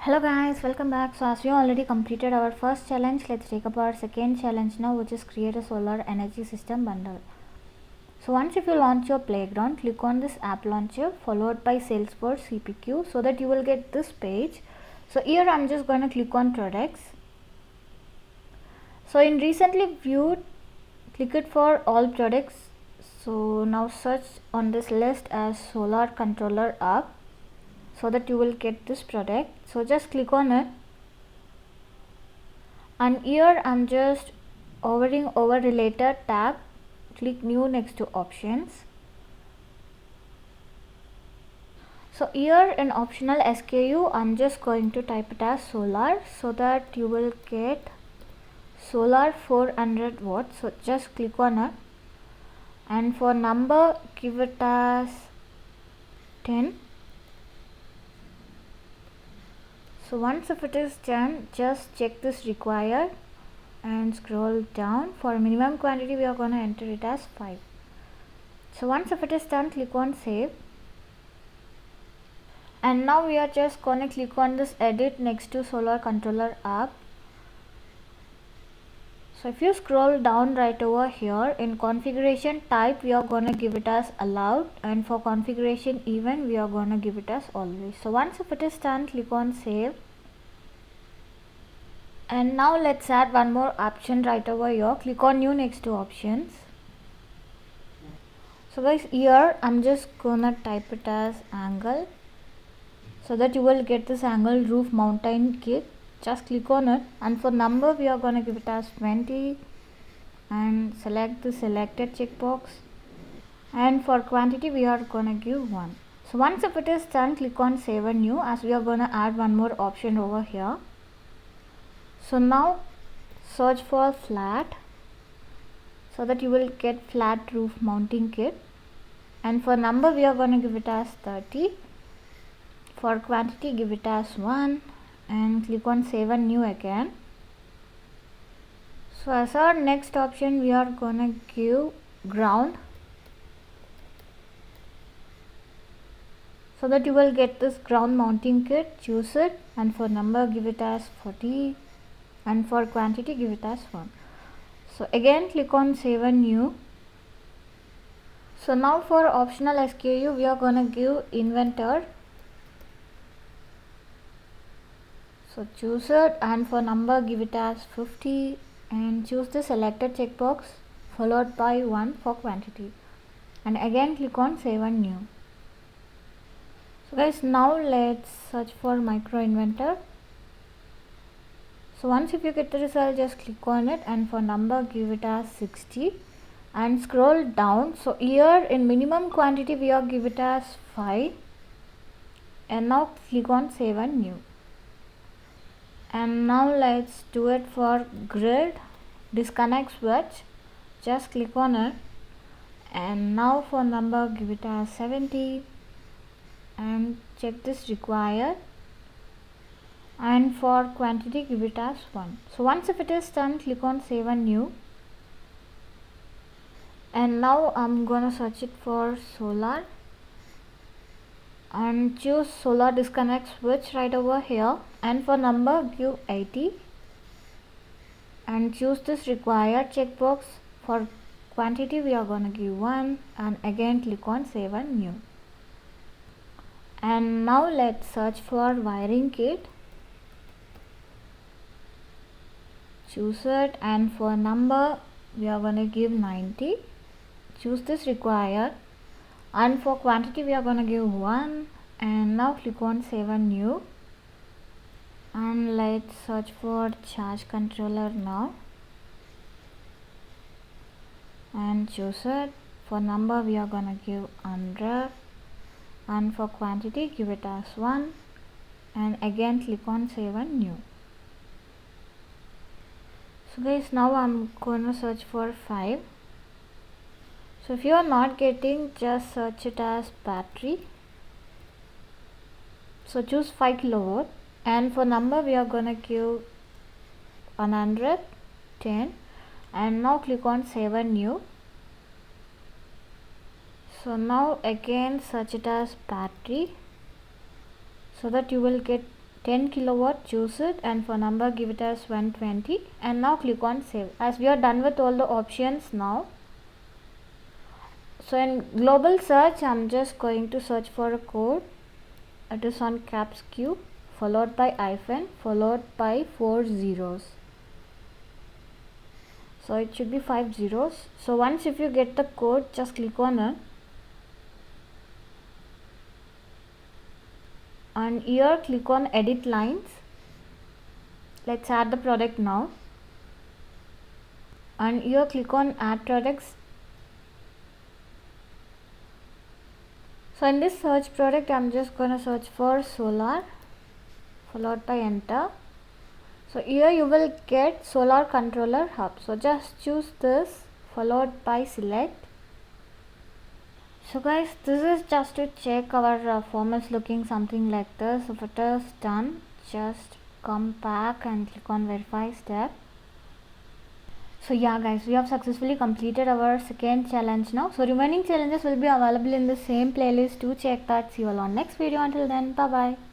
Hello guys, welcome back. So as we already completed our first challenge, let's take up our second challenge now, which is create a solar energy system bundle. So once if you launch your playground, click on this app launcher followed by Salesforce CPQ so that you will get this page. So here I'm just going to click on products. So in recently viewed, click it for all products. So now search on this list as solar controller app so that you will get this product. So just click on it, and here I'm just hovering over related tab, click new next to options. So here in optional SKU I'm just going to type it as solar so that you will get solar 400 watts. So just click on it, and for number give it as 10. So once if it is done, just check this required and scroll down. For minimum quantity we are going to enter it as 5. So once if it is done, click on save, and now we are just going to click on this edit next to solar controller app. So if you scroll down right over here, in configuration type we are going to give it as allowed, and for configuration event we are going to give it as always. So once if it is done, click on save, and now let's add one more option right over here. Click on new next to options. So guys, here I'm just gonna type it as angle so that you will get this angle roof mountain kit. Just click on it, and for number we are gonna give it as 20 and select the selected checkbox, and for quantity we are gonna give 1. So once if it is done, click on save and new, as we are gonna add one more option over here. So now search for flat so that you will get flat roof mounting kit, and for number we are going to give it as 30. For quantity give it as 1, and click on save and new again. So as our next option we are going to give ground so that you will get this ground mounting kit. Choose it, and for number give it as 40, and for quantity give it as 1. So again click on save and new. So now for optional SKU we are going to give inventor. So choose it, and for number give it as 50, and choose the selected checkbox followed by 1 for quantity, and again click on save and new. So guys, now let's search for micro inventor. So once if you get the result, just click on it, and for number give it as 60 and scroll down. So here in minimum quantity we are give it as 5, and now click on save and new. And now let's do it for grid disconnect switch. Just click on it, and now for number give it as 70 and check this required, and for quantity give it as 1. So once if it is done, click on save and new. And now I'm gonna search it for solar and choose solar disconnect switch right over here, and for number give 80 and choose this required checkbox. For quantity we are gonna give 1, and again click on save and new. And now let's search for wiring kit. Choose it, and for number we are gonna give 90. Choose this required, and for quantity we are going to give 1, and now click on save and new. And let's search for charge controller now and choose it. For number we are going to give 100, and for quantity give it as 1, and again click on save and new. So guys, now I'm going to search for 5. So if you are not getting, just search it as battery. So choose 5 kilowatt, and for number we are going to give 110, and now click on save and new. So now again search it as battery so that you will get 10 kilowatt, choose it, and for number give it as 120, and now click on save. As we are done with all the options now, so in global search I'm just going to search for a code. It is on caps Q followed by hyphen followed by 4 zeros. So it should be 5 zeros. So once if you get the code, just click on it, and here click on edit lines. Let's add the product now, and here click on add products. So in this search product I'm just gonna search for solar followed by enter. So here you will get solar controller hub. So just choose this followed by select. So guys, this is just to check our form is looking something like this. If it is done, just come back and click on verify step. So yeah guys, we have successfully completed our second challenge now. So remaining challenges will be available in the same playlist. Do check that. See you all on next video. Until then, bye bye.